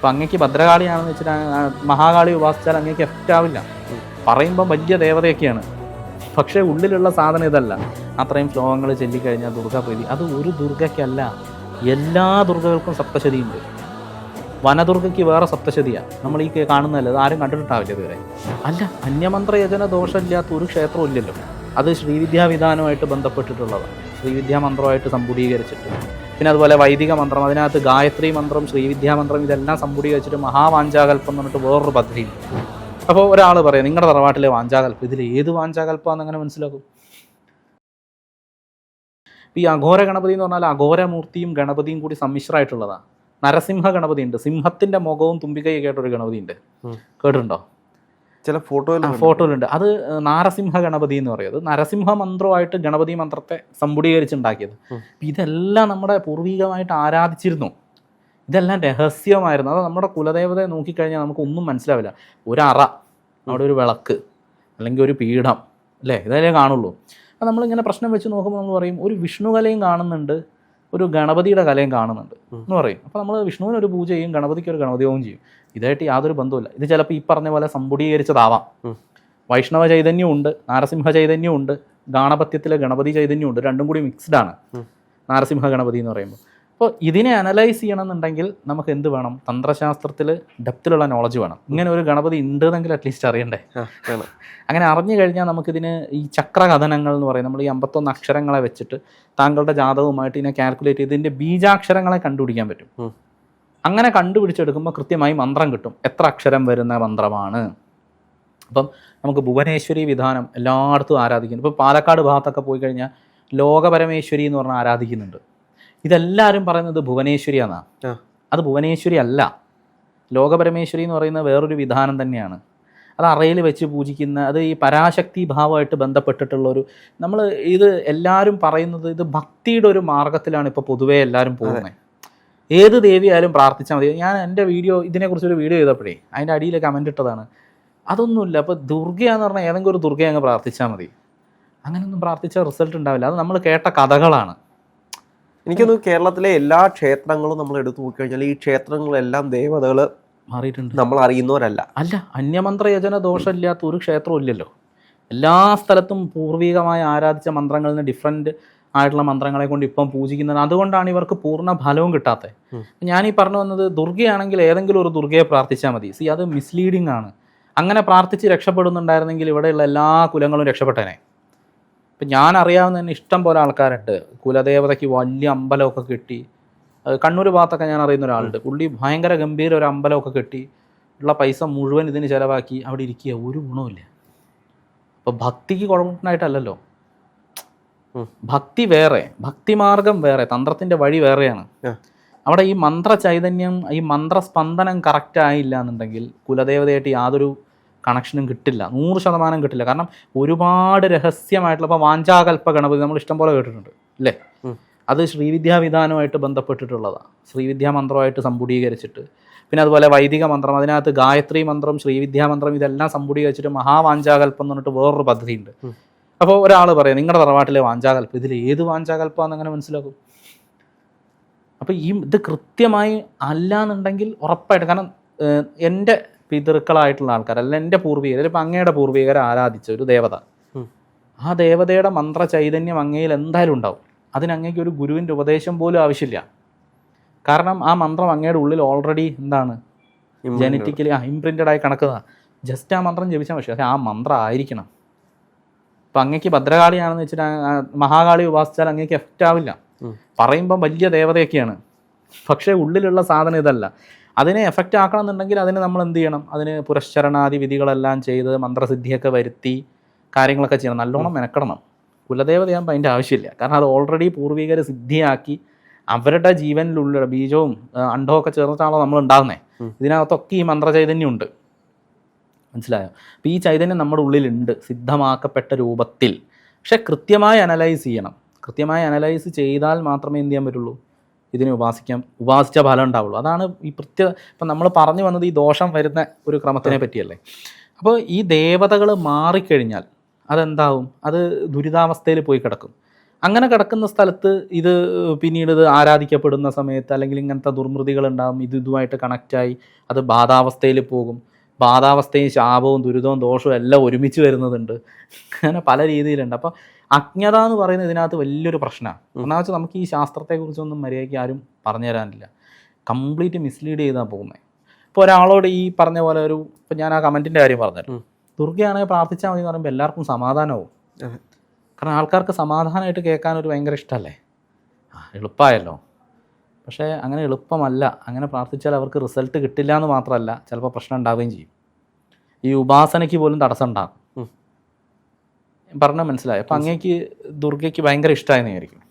അപ്പം അങ്ങേക്ക് ഭദ്രകാളിയാണെന്ന് വെച്ചിട്ട് മഹാകാളി ഉപാസിച്ചാൽ അങ്ങേക്ക് എഫക്റ്റ് ആവില്ല. പറയുമ്പം വലിയ ദേവതയൊക്കെയാണ്, പക്ഷേ ഉള്ളിലുള്ള സാധനം ഇതല്ല. അത്രയും ശ്ലോകങ്ങൾ ചൊല്ലിക്കഴിഞ്ഞാൽ ദുർഗാപ്രീതി. അത് ഒരു ദുർഗയ്ക്കല്ല, എല്ലാ ദുർഗകൾക്കും സപ്തശതിയുണ്ട്. വനദുർഗയ്ക്ക് വേറെ സപ്തശതിയാണ്. നമ്മൾ ഈ കാണുന്നതല്ല, അത് ആരും കണ്ടിട്ടുണ്ടാവില്ല ഇതുവരെ. അല്ല, അന്യമന്ത്ര യജന ദോഷമില്ലാത്ത ഒരു ക്ഷേത്രവും ഇല്ലല്ലോ. അത് ശ്രീവിദ്യാവിധാനമായിട്ട് ബന്ധപ്പെട്ടിട്ടുള്ളതാണ്. ശ്രീവിദ്യാമന്ത്രമായിട്ട് സമ്പുടീകരിച്ചിട്ട്, പിന്നെ അതുപോലെ വൈദിക മന്ത്രം, അതിനകത്ത് ഗായത്രി മന്ത്രം, ശ്രീവിദ്യാമന്ത്രം, ഇതെല്ലാം സമ്പുടീകരിച്ചിട്ട് മഹാവാഞ്ചാകൽപ്പം എന്ന് പറഞ്ഞിട്ട് വേറൊരു പദ്ധതിയുണ്ട്. അപ്പോൾ ഒരാൾ പറയാം നിങ്ങളുടെ തറവാട്ടിലെ വാഞ്ചാകൽപ്പം, ഇതിൽ ഏത് വാഞ്ചാകൽപ്പമാണെന്ന് അങ്ങനെ മനസ്സിലാക്കും? ഈ അഘോര ഗണപതി എന്ന് പറഞ്ഞാൽ അഘോരമൂർത്തിയും ഗണപതിയും കൂടി സമ്മിശ്രമായിട്ടുള്ളതാണ്. നരസിംഹ ഗണപതി ഉണ്ട്, സിംഹത്തിന്റെ മുഖവും തുമ്പിക്കൈയൊക്കെ ആയിട്ടൊരു ഗണപതി ഉണ്ട്, കേട്ടിട്ടുണ്ടോ? ചില ഫോട്ടോയിലുണ്ട്. അത് നാരസിംഹ ഗണപതി എന്ന് പറയുന്നത് നരസിംഹ മന്ത്രമായിട്ട് ഗണപതി മന്ത്രത്തെ സമ്പുടീകരിച്ചുണ്ടാക്കിയത്. ഇതെല്ലാം നമ്മുടെ പൂർവികമായിട്ട് ആരാധിച്ചിരുന്നു. ഇതെല്ലാം രഹസ്യമായിരുന്നു. അത് നമ്മുടെ കുലദേവതയെ നോക്കിക്കഴിഞ്ഞാൽ നമുക്കൊന്നും മനസ്സിലാവില്ല. ഒരറ, അവിടെ ഒരു വിളക്ക്, അല്ലെങ്കിൽ ഒരു പീഠം, അല്ലേ, ഇതല്ലേ കാണുള്ളൂ. അപ്പോൾ നമ്മളിങ്ങനെ പ്രശ്നം വെച്ച് നോക്കുമ്പോൾ നമ്മൾ പറയും ഒരു വിഷ്ണു കലയും കാണുന്നുണ്ട്, ഒരു ഗണപതിയുടെ കലയും കാണുന്നുണ്ട് എന്ന് പറയും. അപ്പോൾ നമ്മൾ വിഷ്ണുവിന് ഒരു പൂജ ചെയ്യും, ഗണപതിക്ക് ഒരു ഗണപതിയോഗം ചെയ്യും. ഇതായിട്ട് യാതൊരു ബന്ധവുമില്ല. ഇത് ചിലപ്പോൾ ഈ പറഞ്ഞ പോലെ സമ്പുടീകരിച്ചതാവാം. വൈഷ്ണവ ചൈതന്യവും ഉണ്ട്, നാരസിംഹ ചൈതന്യവും ഉണ്ട്, ഗാണപത്യത്തിലെ ഗണപതി ചൈതന്യവും ഉണ്ട്. രണ്ടും കൂടി മിക്സ്ഡ് ആണ് നാരസിംഹ ഗണപതി എന്ന് പറയുമ്പോൾ. അപ്പോൾ ഇതിനെ അനലൈസ് ചെയ്യണമെന്നുണ്ടെങ്കിൽ നമുക്ക് എന്ത് വേണം? തന്ത്രശാസ്ത്രത്തിൽ ഡെപ്തിലുള്ള നോളജ് വേണം. ഇങ്ങനെ ഒരു ഗണപതി ഉണ്ടെന്നെങ്കിൽ അറ്റ്ലീസ്റ്റ് അറിയണ്ടേ. അങ്ങനെ അറിഞ്ഞു കഴിഞ്ഞാൽ നമുക്കിതിന് ഈ ചക്രകഥനങ്ങൾ എന്ന് പറയും. നമ്മൾ ഈ 51 അക്ഷരങ്ങളെ വെച്ചിട്ട് താങ്കളുടെ ജാതകവുമായിട്ട് ഇതിനെ കാൽക്കുലേറ്റ് ചെയ്ത് ഇതിൻ്റെ ബീജാക്ഷരങ്ങളെ കണ്ടുപിടിക്കാൻ പറ്റും. അങ്ങനെ കണ്ടുപിടിച്ചെടുക്കുമ്പോൾ കൃത്യമായി മന്ത്രം കിട്ടും, എത്ര അക്ഷരം വരുന്ന മന്ത്രമാണ്. അപ്പം നമുക്ക് ഭുവനേശ്വരി വിധാനം എല്ലായിടത്തും ആരാധിക്കുന്നു. ഇപ്പോൾ പാലക്കാട് ഭാഗത്തൊക്കെ പോയി കഴിഞ്ഞാൽ ലോകപരമേശ്വരി എന്ന് പറഞ്ഞാൽ ആരാധിക്കുന്നുണ്ട്. ഇതെല്ലാവരും പറയുന്നത് ഭുവനേശ്വരി എന്നാണ്. അത് ഭുവനേശ്വരി അല്ല, ലോകപരമേശ്വരി എന്ന് പറയുന്നത് വേറൊരു വിധാനം തന്നെയാണ്. അത് അറയിൽ വെച്ച് പൂജിക്കുന്ന, അത് ഈ പരാശക്തി ഭാവമായിട്ട് ബന്ധപ്പെട്ടിട്ടുള്ളൊരു, നമ്മൾ ഇത് എല്ലാവരും പറയുന്നത് ഇത് ഭക്തിയുടെ ഒരു മാർഗത്തിലാണ് ഇപ്പോൾ പൊതുവേ എല്ലാവരും പോകുന്നത്. ഏത് ദേവിയായാലും പ്രാർത്ഥിച്ചാൽ മതി. ഞാൻ എൻ്റെ ഇതിനെക്കുറിച്ചൊരു വീഡിയോ ചെയ്തപ്പോഴേ അതിൻ്റെ അടിയിൽ കമൻ്റ് ഇട്ടതാണ്. അതൊന്നുമില്ല. അപ്പോൾ ദുർഗയാന്ന് പറഞ്ഞാൽ ഏതെങ്കിലും ഒരു ദുർഗയെ അങ്ങ് പ്രാർത്ഥിച്ചാൽ മതി. അങ്ങനെയൊന്നും പ്രാർത്ഥിച്ചാൽ റിസൾട്ട് ഉണ്ടാവില്ല. അത് നമ്മൾ കേട്ട കഥകളാണ്. എനിക്കൊന്ന് കേരളത്തിലെ എല്ലാ ക്ഷേത്രങ്ങളും നമ്മൾ എടുത്തു നോക്കിക്കഴിഞ്ഞാൽ ഈ ക്ഷേത്രങ്ങളെല്ലാം ദേവതകൾ മാറിയിട്ടുണ്ട്. നമ്മൾ അറിയുന്നവരല്ല. അല്ല, അന്യമന്ത്ര യജന ദോഷമില്ലാത്ത ഒരു ക്ഷേത്രവും ഇല്ലല്ലോ. എല്ലാ സ്ഥലത്തും പൂർവികമായി ആരാധിച്ച മന്ത്രങ്ങളിൽ നിന്ന് ഡിഫറെൻറ്റ് ആയിട്ടുള്ള മന്ത്രങ്ങളെ കൊണ്ട് ഇപ്പം പൂജിക്കുന്നത്. അതുകൊണ്ടാണ് ഇവർക്ക് പൂർണ്ണ ഫലവും കിട്ടാത്തത്. ഞാനീ പറഞ്ഞു വന്നത്, ദുർഗയാണെങ്കിൽ ഏതെങ്കിലും ഒരു ദുർഗയെ പ്രാർത്ഥിച്ചാൽ മതി. അത് മിസ്ലീഡിങ് ആണ്. അങ്ങനെ പ്രാർത്ഥിച്ച് രക്ഷപ്പെടുന്നുണ്ടായിരുന്നെങ്കിൽ ഇവിടെയുള്ള എല്ലാ കുലങ്ങളും രക്ഷപ്പെട്ടേനെ. ഇപ്പം ഞാൻ അറിയാവുന്ന തന്നെ ഇഷ്ടം പോലെ ആൾക്കാരുണ്ട്, കുലദേവതയ്ക്ക് വലിയ അമ്പലമൊക്കെ കെട്ടി. കണ്ണൂർ ഭാഗത്തൊക്കെ ഞാൻ അറിയുന്ന ഒരാളുണ്ട്, പുള്ളി ഭയങ്കര ഗംഭീര ഒരു അമ്പലമൊക്കെ കെട്ടി ഉള്ള പൈസ മുഴുവൻ ഇതിന് ചിലവാക്കി അവിടെ ഇരിക്കുക, ഒരു ഗുണമില്ല. അപ്പോൾ ഭക്തിക്ക് കുഴപ്പമായിട്ടല്ലല്ലോ. ഭക്തി വേറെ, ഭക്തിമാർഗം വേറെ, തന്ത്രത്തിൻ്റെ വഴി വേറെയാണ്. അവിടെ ഈ മന്ത്ര ചൈതന്യം, ഈ മന്ത്രസ്പന്ദനം കറക്റ്റ് ആയില്ല എന്നുണ്ടെങ്കിൽ കുലദേവതയായിട്ട് യാതൊരു കണക്ഷനും കിട്ടില്ല, 100% കിട്ടില്ല. കാരണം ഒരുപാട് രഹസ്യമായിട്ടുള്ള, ഇപ്പോൾ വാഞ്ചാകൽപ്പ ഗണപതി നമ്മൾ ഇഷ്ടം പോലെ കേട്ടിട്ടുണ്ട് അല്ലേ. അത് ശ്രീവിദ്യാവിധാനമായിട്ട് ബന്ധപ്പെട്ടിട്ടുള്ളതാണ്. ശ്രീവിദ്യാമന്ത്രമായിട്ട് സമ്പുടീകരിച്ചിട്ട്, പിന്നെ അതുപോലെ വൈദിക മന്ത്രം, അതിനകത്ത് ഗായത്രി മന്ത്രം, ശ്രീവിദ്യാമന്ത്രം, ഇതെല്ലാം സമ്പുടീകരിച്ചിട്ട് മഹാവാഞ്ചാകൽപ്പം എന്ന് പറഞ്ഞിട്ട് വേറൊരു പദ്ധതിയുണ്ട്. അപ്പോൾ ഒരാൾ പറയാം നിങ്ങളുടെ തറവാട്ടിലെ വാഞ്ചാകൽപ്പം, ഇതിൽ ഏത് വാഞ്ചാകൽപ്പമാണെന്ന് അങ്ങനെ മനസ്സിലാക്കും? അപ്പോൾ ഇത് കൃത്യമായി അല്ല എന്നുണ്ടെങ്കിൽ ഉറപ്പായിട്ട്, കാരണം എൻ്റെ പിതൃക്കളായിട്ടുള്ള ആൾക്കാർ, അല്ല എൻ്റെ പൂർവികർ, ഇപ്പം അങ്ങയുടെ പൂർവികരെ ആരാധിച്ച ഒരു ദേവത, ആ ദേവതയുടെ മന്ത്ര ചൈതന്യം അങ്ങയിൽ എന്തായാലും ഉണ്ടാവും. അതിനങ്ങേക്ക് ഒരു ഗുരുവിൻ്റെ ഉപദേശം പോലും ആവശ്യമില്ല. കാരണം ആ മന്ത്രം അങ്ങയുടെ ഉള്ളിൽ ഓൾറെഡി എന്താണ്, ജനറ്റിക്കലി ഇംപ്രിൻറ്റഡ് ആയി കിടക്കുന്നതാണ്. ജസ്റ്റ് ആ മന്ത്രം ജപിച്ചാൽ പക്ഷേ ആ മന്ത്രം ആയിരിക്കണം. ഇപ്പം അങ്ങേക്ക് ഭദ്രകാളിയാണെന്ന് വെച്ചിട്ട് മഹാകാളി ഉപാസിച്ചാൽ അങ്ങേക്ക് എഫക്റ്റ് ആവില്ല. പറയുമ്പം വലിയ ദേവതയൊക്കെയാണ്, പക്ഷേ ഉള്ളിലുള്ള സാധനം ഇതല്ല. അതിനെ എഫക്റ്റ് ആക്കണം എന്നുണ്ടെങ്കിൽ അതിന് നമ്മൾ എന്ത് ചെയ്യണം? അതിന് പുരശ്ചരണാദി വിധികളെല്ലാം ചെയ്ത് മന്ത്രസിദ്ധിയൊക്കെ വരുത്തി കാര്യങ്ങളൊക്കെ ചെയ്യണം, നല്ലോണം മെനക്കെടണം. കുലദേവതയാകുമ്പോൾ അതിൻ്റെ ആവശ്യമില്ല. കാരണം അത് ഓൾറെഡി പൂർവികർ സിദ്ധിയാക്കി അവരുടെ ജീവനിലുള്ള ബീജവും അണ്ടവും ഒക്കെ ചേർന്നിട്ടാണല്ലോ നമ്മൾ ഉണ്ടാകുന്നത്. ഇതിനകത്തൊക്കെ ഈ മന്ത്രചൈതന്യം ഉണ്ട്, മനസ്സിലായോ? അപ്പോൾ ഈ ചൈതന്യം നമ്മുടെ ഉള്ളിലുണ്ട് സിദ്ധമാക്കപ്പെട്ട രൂപത്തിൽ. പക്ഷെ കൃത്യമായി അനലൈസ് ചെയ്യണം. കൃത്യമായി അനലൈസ് ചെയ്താൽ മാത്രമേ എന്ത് ചെയ്യാൻ പറ്റുള്ളൂ? ഇതിനെ ഉപാസിച്ച ഫലം ഉണ്ടാവുള്ളൂ. അതാണ് ഈ ഇപ്പം നമ്മൾ പറഞ്ഞു വന്നത് ഈ ദോഷം വരുന്ന ഒരു ക്രമത്തിനെ പറ്റിയല്ലേ. അപ്പോൾ ഈ ദേവതകൾ മാറിക്കഴിഞ്ഞാൽ അതെന്താവും? അത് ദുരിതാവസ്ഥയിൽ പോയി കിടക്കും. അങ്ങനെ കിടക്കുന്ന സ്ഥലത്ത് ഇത് പിന്നീട് ഇത് ആരാധിക്കപ്പെടുന്ന സമയത്ത് അല്ലെങ്കിൽ ഇങ്ങനത്തെ ദുർമൃതികൾ ഉണ്ടാകും, ഇതുമായിട്ട് കണക്റ്റായി അത് ബാധാവസ്ഥയിൽ പോകും. ബാധാവസ്ഥയും ശാപവും ദുരിതവും ദോഷവും എല്ലാം ഒരുമിച്ച് വരുന്നതുണ്ട്. അങ്ങനെ പല രീതിയിലുണ്ട്. അപ്പോൾ അജ്ഞത എന്ന് പറയുന്നത് ഇതിനകത്ത് വലിയൊരു പ്രശ്നമാണ്. ഒന്നാമത് വെച്ചാൽ നമുക്ക് ഈ ശാസ്ത്രത്തെക്കുറിച്ചൊന്നും മര്യാദയ്ക്ക് ആരും പറഞ്ഞു തരാനില്ല. കംപ്ലീറ്റ് മിസ്ലീഡ് ചെയ്താണ് പോകുന്നത്. ഇപ്പോൾ ഒരാളോട് ഈ പറഞ്ഞ പോലെ ഇപ്പം ഞാൻ ആ കമൻറ്റിൻ്റെ കാര്യം പറഞ്ഞല്ലോ, ദുർഗയാണെങ്കിൽ പ്രാർത്ഥിച്ചാൽ മതി എന്ന് പറയുമ്പോൾ എല്ലാവർക്കും സമാധാനമാവും. കാരണം ആൾക്കാർക്ക് സമാധാനമായിട്ട് കേൾക്കാൻ ഒരു ഭയങ്കര ഇഷ്ടമല്ലേ, എളുപ്പമായല്ലോ. പക്ഷേ അങ്ങനെ എളുപ്പമല്ല. അങ്ങനെ പ്രാർത്ഥിച്ചാൽ അവർക്ക് റിസൾട്ട് കിട്ടില്ല എന്ന് മാത്രമല്ല, ചിലപ്പോൾ പ്രശ്നം ഉണ്ടാവുകയും ചെയ്യും. ഈ ഉപാസനയ്ക്ക് പോലും തടസ്സം ഉണ്ടാകും. പറഞ്ഞാൽ മനസ്സിലായി. അപ്പം അങ്ങേക്ക് ദുർഗയ്ക്ക് ഭയങ്കര ഇഷ്ടമായെന്ന് വിചാരിക്കും.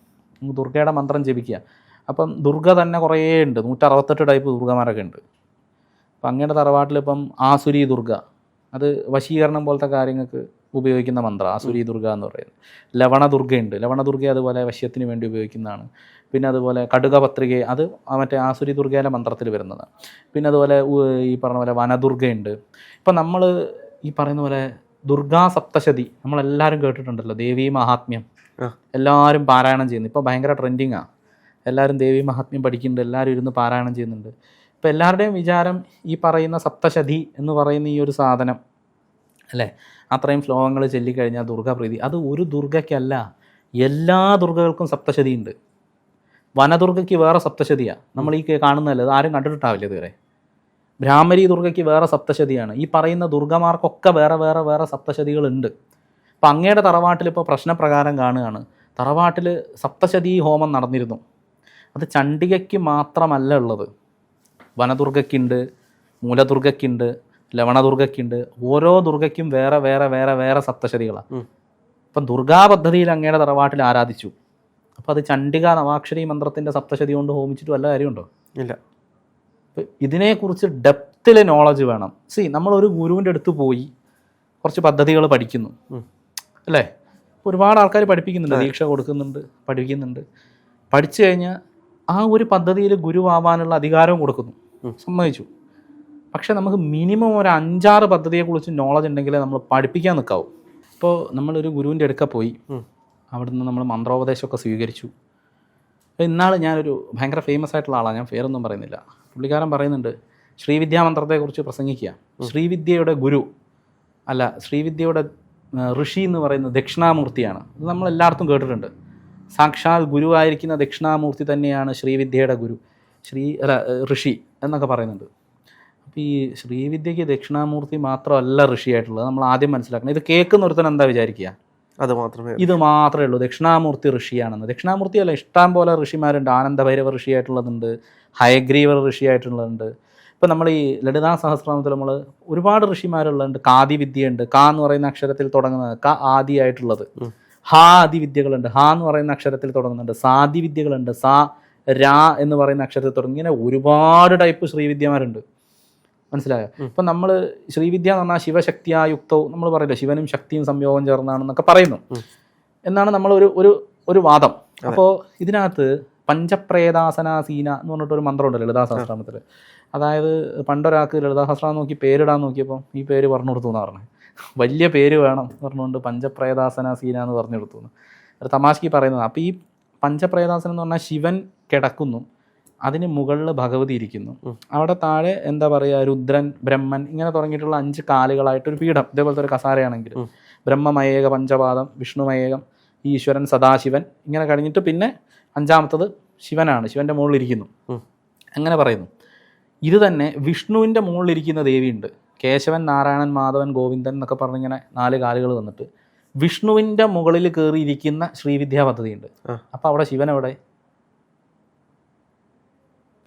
ദുർഗയുടെ മന്ത്രം ജപിക്കുക. അപ്പം ദുർഗ തന്നെ കുറേ ഉണ്ട്, 168 ടൈപ്പ് ദുർഗമാരൊക്കെ ഉണ്ട്. അപ്പം അങ്ങയുടെ തറവാട്ടിൽ ഇപ്പം ആസുരി ദുർഗ, അത് വശീകരണം പോലത്തെ കാര്യങ്ങൾക്ക് ഉപയോഗിക്കുന്ന മന്ത്രം ആസുരി ദുർഗ എന്ന് പറയുന്നത്. ലവണ ദുർഗയുണ്ട്. ലവണ ദുർഗ അതുപോലെ വശ്യത്തിന് വേണ്ടി ഉപയോഗിക്കുന്നതാണ്. പിന്നെ അതുപോലെ കടുക പത്രിക, അത് മറ്റേ ആസുരി ദുർഗയിലെ മന്ത്രത്തിൽ വരുന്നതാണ്. പിന്നെ അതുപോലെ ഈ പറഞ്ഞ പോലെ വനദുർഗയുണ്ട്. ഇപ്പം നമ്മൾ ഈ പറയുന്ന പോലെ ദുർഗാ സപ്തശതി നമ്മളെല്ലാവരും കേട്ടിട്ടുണ്ടല്ലോ, ദേവീ മഹാത്മ്യം എല്ലാവരും പാരായണം ചെയ്യുന്നു. ഇപ്പോൾ ഭയങ്കര ട്രെൻഡിങ്ങാണ്. എല്ലാവരും ദേവീ മഹാത്മ്യം പഠിക്കുന്നുണ്ട്, എല്ലാവരും ഇരുന്ന് പാരായണം ചെയ്യുന്നുണ്ട്. ഇപ്പോൾ എല്ലാവരുടെയും വിചാരം ഈ പറയുന്ന സപ്തശതി എന്ന് പറയുന്ന ഈ ഒരു സാധനം അല്ലേ, അത്രയും ശ്ലോകങ്ങൾ ചൊല്ലിക്കഴിഞ്ഞാൽ ദുർഗാപ്രീതി. അത് ഒരു ദുർഗയ്ക്കല്ല, എല്ലാ ദുർഗകൾക്കും സപ്തശതി ഉണ്ട്. വനദുർഗയ്ക്ക് വേറെ സപ്തശതിയാണ്, നമ്മൾ ഈ കാണുന്നതല്ല, അത് ആരും കണ്ടിട്ടുണ്ടാവില്ല ഇതുവരെ. ബ്രാഹ്മരി ദുർഗയ്ക്ക് വേറെ സപ്തശതിയാണ്. ഈ പറയുന്ന ദുർഗമാർക്കൊക്കെ വേറെ വേറെ വേറെ സപ്തശതികളുണ്ട്. അപ്പം അങ്ങയുടെ തറവാട്ടിൽ ഇപ്പോൾ പ്രശ്നപ്രകാരം കാണുകയാണ്, തറവാട്ടിൽ സപ്തശതി ഹോമം നടന്നിരുന്നു. അത് ചണ്ഡികയ്ക്ക് മാത്രമല്ല ഉള്ളത്, വനദുർഗയ്ക്കുണ്ട്, മൂലദുർഗയ്ക്കുണ്ട്, ലവണദുർഗയ്ക്കുണ്ട്. ഓരോ ദുർഗയ്ക്കും വേറെ വേറെ വേറെ വേറെ സപ്തശതികളാണ്. അപ്പം ദുർഗാ പദ്ധതിയിൽ അങ്ങയുടെ തറവാട്ടിൽ ആരാധിച്ചു. അപ്പോൾ അത് ചണ്ഡിക നവാക്ഷരി മന്ത്രത്തിൻ്റെ സപ്തശതി കൊണ്ട് ഹോമിച്ചിട്ട് വല്ല കാര്യമുണ്ടോ? ഇല്ല. അപ്പം ഇതിനെക്കുറിച്ച് ഡെപ്തിൽ നോളജ് വേണം. നമ്മളൊരു ഗുരുവിൻ്റെ അടുത്ത് പോയി കുറച്ച് പദ്ധതികൾ പഠിക്കുന്നു അല്ലേ, ഒരുപാട് ആൾക്കാർ പഠിപ്പിക്കുന്നുണ്ട്, ദീക്ഷ കൊടുക്കുന്നുണ്ട്, പഠിക്കുന്നുണ്ട്. പഠിച്ചു കഴിഞ്ഞാൽ ആ ഒരു പദ്ധതിയിൽ ഗുരുവാവാനുള്ള അധികാരവും കൊടുക്കുന്നു, സമ്മതിച്ചു. പക്ഷേ നമുക്ക് മിനിമം ഒരു 5-6 പദ്ധതിയെക്കുറിച്ച് നോളജ് ഉണ്ടെങ്കിലേ നമ്മൾ പഠിപ്പിക്കാൻ നിൽക്കാവൂ. ഇപ്പോൾ നമ്മളൊരു ഗുരുവിൻ്റെ അടുക്ക പോയി, അവിടുന്ന് നമ്മൾ മന്ത്രോപദേശമൊക്കെ സ്വീകരിച്ചു. ഇന്നാൾ ഞാനൊരു ഭയങ്കര ഫേമസ് ആയിട്ടുള്ള ആളാണ്, ഞാൻ പേരൊന്നും പറയുന്നില്ല. പുള്ളിക്കാരൻ പറയുന്നുണ്ട്, ശ്രീവിദ്യാമന്ത്രത്തെക്കുറിച്ച് പ്രസംഗിക്കുക. ശ്രീവിദ്യയുടെ ഗുരു അല്ല, ശ്രീവിദ്യയുടെ ഋഷി എന്ന് പറയുന്നത് ദക്ഷിണാമൂർത്തിയാണ്. ഇത് നമ്മളെല്ലായിടത്തും കേട്ടിട്ടുണ്ട്. സാക്ഷാൽ ഗുരുവായിരിക്കുന്ന ദക്ഷിണാമൂർത്തി തന്നെയാണ് ശ്രീവിദ്യയുടെ ഗുരു, ഋഷി എന്നൊക്കെ പറയുന്നുണ്ട്. അപ്പോൾ ഈ ശ്രീവിദ്യയ്ക്ക് ദക്ഷിണാമൂർത്തി മാത്രമല്ല ഋഷിയായിട്ടുള്ളത്, നമ്മൾ ആദ്യം മനസ്സിലാക്കണം. ഇത് കേൾക്കുന്ന ഒരുത്തൻ എന്താ വിചാരിക്കുക, ഇത് മാത്രമേ ഉള്ളൂ ദക്ഷിണാമൂർത്തി ഋഷിയാണെന്ന്. ദക്ഷിണാമൂർത്തി അല്ല, ഇഷ്ടം പോലെ ഋഷിമാരുണ്ട്. ആനന്ദഭൈരവ ഋഷിയായിട്ടുള്ളതുണ്ട്, ഹയഗ്രീവ ഋഷിയായിട്ടുള്ളതുണ്ട്. ഇപ്പം നമ്മൾ ഈ ലളിതാ സഹസ്രനാമത്തിൽ നമ്മൾ ഒരുപാട് ഋഷിമാരുള്ളതുണ്ട്. കാദിവിദ്യയുണ്ട്, കാ എന്ന് പറയുന്ന അക്ഷരത്തിൽ തുടങ്ങുന്നത്, ക ആദിയായിട്ടുള്ളത്. ഹാ ആദിവിദ്യകളുണ്ട്, ഹാ എന്ന് പറയുന്ന അക്ഷരത്തിൽ തുടങ്ങുന്നുണ്ട്. സാദിവിദ്യകളുണ്ട്, സാ രാ എന്ന് പറയുന്ന അക്ഷരത്തിൽ തുടങ്ങി. ഇങ്ങനെ ഒരുപാട് ടൈപ്പ് ശ്രീവിദ്യമാരുണ്ട്, മനസ്സിലായോ? ഇപ്പം നമ്മൾ ശ്രീവിദ്യ എന്ന് പറഞ്ഞാൽ ശിവശക്തിയായുക്തവും നമ്മൾ പറയില്ല, ശിവനും ശക്തിയും സംയോഗം ചേർന്നാണെന്നൊക്കെ പറയുന്നു എന്നാണ് നമ്മൾ ഒരു വാദം. അപ്പോൾ ഇതിനകത്ത് പഞ്ചപ്രേതാസനാസീന എന്ന് പറഞ്ഞിട്ടൊരു മന്ത്രമുണ്ട് ലളിതാ സഹസ്രനാമത്തിൽ. അതായത് പണ്ടൊരാൾക്ക് ലളിതാ സഹസ്രനാമം നോക്കി പേരിടാൻ നോക്കിയപ്പോൾ ഈ പേര് പറഞ്ഞു കൊടുത്തു എന്നാണ് പറഞ്ഞത്. വലിയ പേര് വേണം പറഞ്ഞുകൊണ്ട് പഞ്ചപ്രേതാസനാസീന എന്ന് പറഞ്ഞു കൊടുത്തു. ഒരു തമാശക്ക് പറയുന്നത്. അപ്പോൾ ഈ പഞ്ചപ്രേതാസനം എന്ന് പറഞ്ഞാൽ ശിവൻ കിടക്കുന്നു, അതിന് മുകളിൽ ഭഗവതി ഇരിക്കുന്നു, അവിടെ താഴെ എന്താ പറയുക രുദ്രൻ, ബ്രഹ്മൻ, ഇങ്ങനെ തുടങ്ങിയിട്ടുള്ള 5 കാലുകളായിട്ടൊരു പീഠം, ഇതേപോലത്തെ ഒരു കസാരയാണെങ്കിൽ ബ്രഹ്മമയേക പഞ്ചപാദം, വിഷ്ണുമയേകം, ഈശ്വരൻ, സദാശിവൻ, ഇങ്ങനെ കഴിഞ്ഞിട്ട് പിന്നെ 5ാമത്തത് ശിവനാണ്, ശിവൻ്റെ മുകളിലിരിക്കുന്നു, അങ്ങനെ പറയുന്നു. ഇത് തന്നെ വിഷ്ണുവിൻ്റെ മുകളിലിരിക്കുന്ന ദേവിയുണ്ട്, കേശവൻ, നാരായണൻ, മാധവൻ, ഗോവിന്ദൻ എന്നൊക്കെ പറഞ്ഞിങ്ങനെ 4 കാലുകൾ വന്നിട്ട് വിഷ്ണുവിൻ്റെ മുകളിൽ കയറിയിരിക്കുന്ന ശ്രീവിദ്യാ പദ്ധതിയുണ്ട്. അപ്പോൾ അവിടെ ശിവൻ എവിടെ?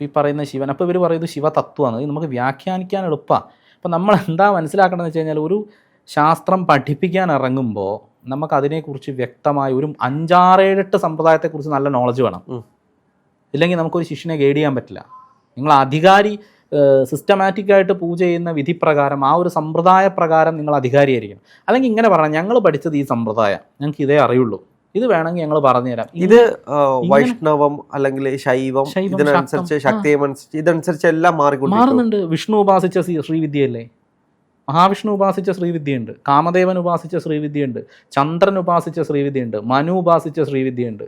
ഈ പറയുന്ന ശിവൻ. അപ്പോൾ ഇവർ പറയുന്നത് ശിവതത്വമാണ്. ഇത് നമുക്ക് വ്യാഖ്യാനിക്കാൻ എളുപ്പമാണ്. അപ്പോൾ നമ്മൾ എന്താ മനസ്സിലാക്കേണ്ടതെന്ന് വെച്ച് കഴിഞ്ഞാൽ, ഒരു ശാസ്ത്രം പഠിപ്പിക്കാൻ ഇറങ്ങുമ്പോൾ നമുക്കതിനെക്കുറിച്ച് വ്യക്തമായ ഒരു 5-6-7 സമ്പ്രദായത്തെക്കുറിച്ച് നല്ല നോളജ് വേണം. ഇല്ലെങ്കിൽ നമുക്കൊരു ശിഷ്യനെ ഗൈഡ് ചെയ്യാൻ പറ്റില്ല. നിങ്ങൾ അധികാരി സിസ്റ്റമാറ്റിക്കായിട്ട് പൂജ ചെയ്യുന്ന വിധിപ്രകാരം ആ ഒരു സമ്പ്രദായ പ്രകാരം നിങ്ങൾ അധികാരിയായിരിക്കണം. അല്ലെങ്കിൽ ഇങ്ങനെ പറഞ്ഞാൽ, ഞങ്ങൾ പഠിച്ചത് ഈ സമ്പ്രദായം, ഞങ്ങൾക്ക് ഇതേ അറിയുള്ളൂ, ഇത് വേണമെങ്കിൽ ഞങ്ങൾ പറഞ്ഞുതരാം. ഇത് വൈഷ്ണവം അല്ലെങ്കിൽ ശൈവം, ഇതിനനുസരിച്ച് ശക്തിയമനുസരിച്ച് ഇതനുസരിച്ച് എല്ലാം മാറുന്നുണ്ട്. വിഷ്ണു ഉപാസിച്ച ശ്രീവിദ്യയല്ലേ, മഹാവിഷ്ണു ഉപാസിച്ച ശ്രീവിദ്യയുണ്ട്, കാമദേവൻ ഉപാസിച്ച ശ്രീവിദ്യയുണ്ട്, ചന്ദ്രൻ ഉപാസിച്ച ശ്രീവിദ്യയുണ്ട്, മനു ഉപാസിച്ച ശ്രീവിദ്യയുണ്ട്.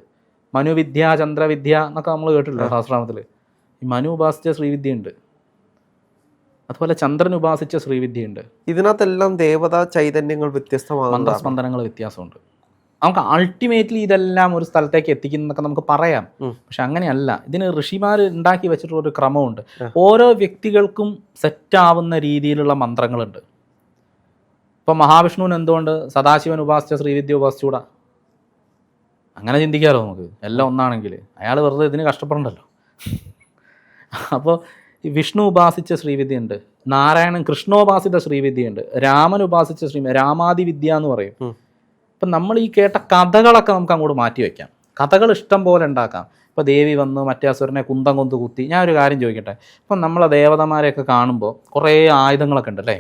മനുവിദ്യ, ചന്ദ്രവിദ്യ എന്നൊക്കെ നമ്മൾ കേട്ടിട്ടില്ല സഹസ്രനാമത്തിൽ. ഈ മനു ഉപാസിച്ച ശ്രീവിദ്യയുണ്ട്, അതുപോലെ ചന്ദ്രൻ ഉപാസിച്ച ശ്രീവിദ്യയുണ്ട്. ഇതിനകത്തെല്ലാം ദേവതാ ചൈതന്യങ്ങൾ വ്യത്യസ്തമാണ്, മന്ത്രസ്പന്ദനങ്ങൾ വ്യത്യാസമുണ്ട്. നമുക്ക് അൾട്ടിമേറ്റ്ലി ഇതെല്ലാം ഒരു സ്ഥലത്തേക്ക് എത്തിക്കുന്നതൊക്കെ നമുക്ക് പറയാം, പക്ഷെ അങ്ങനെയല്ല. ഇതിന് ഋഷിമാർ ഉണ്ടാക്കി വെച്ചിട്ടുള്ള ഒരു ക്രമമുണ്ട്. ഓരോ വ്യക്തികൾക്കും സെറ്റാവുന്ന രീതിയിലുള്ള മന്ത്രങ്ങളുണ്ട്. ഇപ്പം മഹാവിഷ്ണുവിന് എന്തുകൊണ്ട് സദാശിവൻ ഉപാസിച്ച ശ്രീവിദ്യ ഉപാസിച്ചുകൂടാ? അങ്ങനെ ചിന്തിക്കാമല്ലോ നമുക്ക്. എല്ലാം ഒന്നാണെങ്കിൽ അയാൾ വെറുതെ ഇതിന് കഷ്ടപ്പെടണ്ടല്ലോ. അപ്പോൾ ഈ വിഷ്ണു ഉപാസിച്ച ശ്രീവിദ്യയുണ്ട്, നാരായണൻ കൃഷ്ണോപാസിത ശ്രീവിദ്യയുണ്ട്, രാമൻ ഉപാസിച്ച രാമാദി വിദ്യ എന്ന് പറയും. ഇപ്പം നമ്മൾ ഈ കേട്ട കഥകളൊക്കെ നമുക്ക് അങ്ങോട്ട് മാറ്റി വയ്ക്കാം. കഥകൾ ഇഷ്ടം പോലെ ഉണ്ടാക്കാം. ഇപ്പോൾ ദേവി വന്ന് മറ്റേ അസുരനെ കുന്തം കൊണ്ട് കുത്തി. ഞാൻ ഒരു കാര്യം ചോദിക്കട്ടെ, ഇപ്പം നമ്മളെ ദേവതമാരെയൊക്കെ കാണുമ്പോൾ കുറേ ആയുധങ്ങളൊക്കെ ഉണ്ട് അല്ലേ?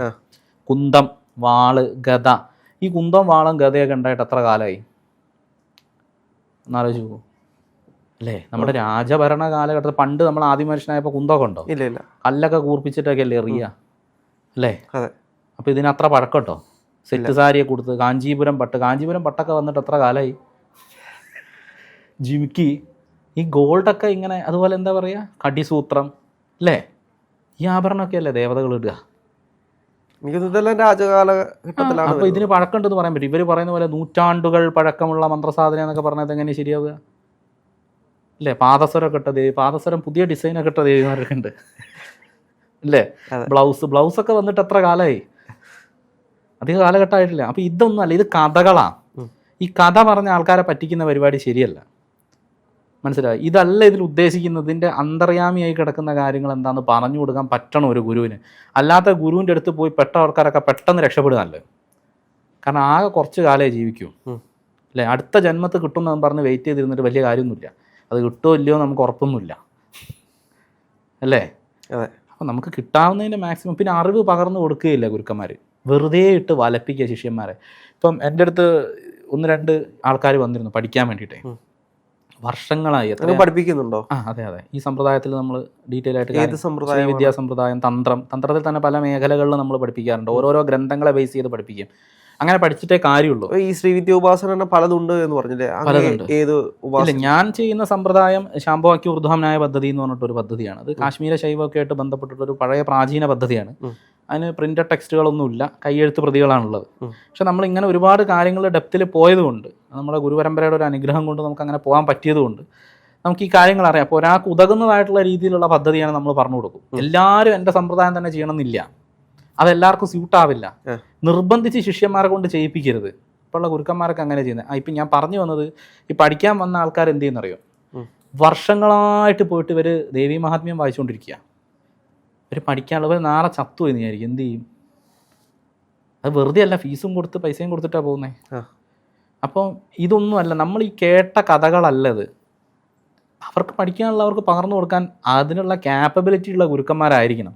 കുന്തം, വാള്, ഗദ. ഈ കുന്തം, വാളും, ഗദയൊക്കെ ഉണ്ടായിട്ട് എത്ര കാലമായി എന്നാലോചിച്ച് പോകും അല്ലേ? നമ്മുടെ രാജഭരണ കാലഘട്ടത്തിൽ പണ്ട് നമ്മൾ ആദ്യ മനുഷ്യനായപ്പോൾ കുന്തമൊക്കെ ഉണ്ടോ? ഇല്ല ഇല്ല. കല്ലൊക്കെ കൂർപ്പിച്ചിട്ടൊക്കെ അല്ലേ എറിയുക അല്ലേ? അതെ. അപ്പോൾ ഇതിനത്ര പഴക്കട്ടോ? സെറ്റ് സാരിയെ കൊടുത്ത് കാഞ്ചീപുരം പട്ടൊക്കെ വന്നിട്ട് എത്ര കാലമായി? ജിമിക്കി, ഈ ഗോൾഡൊക്കെ ഇങ്ങനെ, അതുപോലെ എന്താ പറയുക, കടിസൂത്രം അല്ലേ? ഈ ആഭരണമൊക്കെ അല്ലേ ദേവതകൾ ഇടുക? ഇതെല്ലാം രാജകാലഘട്ടത്തിലാണ്. അപ്പോൾ ഇതിന് പഴക്കമുണ്ടെന്ന് പറയാൻ പറ്റും? ഇവർ പറയുന്ന പോലെ നൂറ്റാണ്ടുകൾ പഴക്കമുള്ള മന്ത്രസാധന എന്നൊക്കെ പറഞ്ഞത് എങ്ങനെ ശരിയാവുക അല്ലേ? പാദസരമൊക്കെ ഇട്ട ദേവി, പാദസരം പുതിയ ഡിസൈനൊക്കെ ഇട്ട ദേവിമാരൊക്കെ ഉണ്ട് അല്ലേ? ബ്ലൗസൊക്കെ വന്നിട്ട് എത്ര കാലമായി? അധിക കാലഘട്ടമായിട്ടില്ല. അപ്പോൾ ഇതൊന്നും അല്ല, ഇത് കഥകളാണ്. ഈ കഥ പറഞ്ഞ ആൾക്കാരെ പറ്റിക്കുന്ന പരിപാടി ശരിയല്ല, മനസ്സിലായി? ഇതല്ല ഇതിൽ ഉദ്ദേശിക്കുന്നത്. ഇതിൻ്റെ അന്തർയാമിയായി കിടക്കുന്ന കാര്യങ്ങൾ എന്താണെന്ന് പറഞ്ഞു കൊടുക്കാൻ പറ്റണം ഒരു ഗുരുവിന്. അല്ലാത്ത ഗുരുവിൻ്റെ അടുത്ത് പോയി പെട്ട ആൾക്കാരൊക്കെ പെട്ടെന്ന് രക്ഷപ്പെടുകയല്ലേ. കാരണം ആകെ കുറച്ച് കാലമേ ജീവിക്കൂ അല്ലേ? അടുത്ത ജന്മത്ത് കിട്ടുമെന്ന് പറഞ്ഞ് വെയിറ്റ് ചെയ്തിരുന്നിട്ട് വലിയ കാര്യമൊന്നുമില്ല. അത് കിട്ടുമോ ഇല്ലയോ നമുക്ക് ഉറപ്പൊന്നുമില്ല അല്ലേ? അപ്പോൾ നമുക്ക് കിട്ടാവുന്നതിൻ്റെ മാക്സിമം. പിന്നെ അറിവ് പകർന്നു കൊടുക്കുകയില്ല ഗുരുക്കന്മാർ, വെറുതെ ഇട്ട് വലപ്പിക്കുക ശിഷ്യന്മാരെ. ഇപ്പം എൻ്റെ അടുത്ത് 1-2 ആൾക്കാർ വന്നിരുന്നു പഠിക്കാൻ വേണ്ടിയിട്ടേ. വർഷങ്ങളായി. പഠിപ്പിക്കുന്നുണ്ടോ? അതെ. ഈ സമ്പ്രദായത്തിൽ നമ്മൾ ഡീറ്റെയിൽ ആയിട്ട് ശ്രീവിദ്യാ സമ്പ്രദായം, തന്ത്രത്തിൽ തന്നെ പല മേഖലകളിൽ നമ്മൾ പഠിപ്പിക്കാറുണ്ട്. ഓരോരോ ഗ്രന്ഥങ്ങളെ ബേസ് ചെയ്ത് പഠിപ്പിക്കും. അങ്ങനെ പഠിച്ചിട്ടേ കാര്യമുള്ളൂ. ഈ ശ്രീവിദ്യ ഉപാസന പലതുണ്ട് എന്ന് പറഞ്ഞില്ലേ? പലതുണ്ട്. ഏത് ഇല്ല, ഞാൻ ചെയ്യുന്ന സമ്പ്രദായം ശാംഭവാക്യ ഊർധ്വംനായ പദ്ധതി എന്ന് പറഞ്ഞിട്ടൊരു പദ്ധതിയാണ്. അത് കാശ്മീര ശൈവമൊക്കെ ആയിട്ട് ബന്ധപ്പെട്ടിട്ടൊരു പഴയ പ്രാചീന പദ്ധതിയാണ്. അതിന് പ്രിന്റഡ് ടെക്സ്റ്റുകളൊന്നുമില്ല, കൈയെഴുത്ത് പ്രതികളാണുള്ളത്. പക്ഷെ നമ്മളിങ്ങനെ ഒരുപാട് കാര്യങ്ങൾ ഡെപ്തിൽ പോയതുകൊണ്ട്, നമ്മുടെ ഗുരുപരമ്പരയുടെ ഒരു അനുഗ്രഹം കൊണ്ട് നമുക്ക് അങ്ങനെ പോകാൻ പറ്റിയതുകൊണ്ട് നമുക്ക് ഈ കാര്യങ്ങൾ അറിയാം. അപ്പോൾ ഒരാൾക്ക് ഉതകുന്നതായിട്ടുള്ള രീതിയിലുള്ള പദ്ധതിയാണ് നമ്മൾ പറഞ്ഞു കൊടുക്കും. എല്ലാവരും എൻ്റെ സമ്പ്രദായം തന്നെ ചെയ്യണമെന്നില്ല, അതെല്ലാവർക്കും സ്യൂട്ടാവില്ല. നിർബന്ധിച്ച് ശിഷ്യന്മാരെ കൊണ്ട് ചെയ്യിപ്പിക്കരുത്. ഇപ്പോൾ ഉള്ള ഗുരുക്കന്മാരൊക്കെ അങ്ങനെ ചെയ്യുന്നത്. ഇപ്പം ഞാൻ പറഞ്ഞു വന്നത്, ഈ പഠിക്കാൻ വന്ന ആൾക്കാർ എന്ത് ചെയ്യുന്നറിയോ? വർഷങ്ങളായിട്ട് പോയിട്ട് ഇവർ ദേവീ മഹാത്മ്യം വായിച്ചുകൊണ്ടിരിക്കുക. ഇവർ പഠിക്കാനുള്ളവർ നാളെ ചത്തു എന്ന് വിചാരിക്കും. എന്ത് ചെയ്യും? അത് വെറുതെ അല്ല, ഫീസും കൊടുത്ത് പൈസയും കൊടുത്തിട്ടാണ് പോകുന്നത്. അപ്പം ഇതൊന്നുമല്ല, നമ്മൾ ഈ കേട്ട കഥകളല്ലത്. അവർക്ക് പഠിക്കാനുള്ളവർക്ക് പകർന്നു കൊടുക്കാൻ അതിനുള്ള ക്യാപ്പബിലിറ്റി ഉള്ള ഗുരുക്കന്മാരായിരിക്കണം.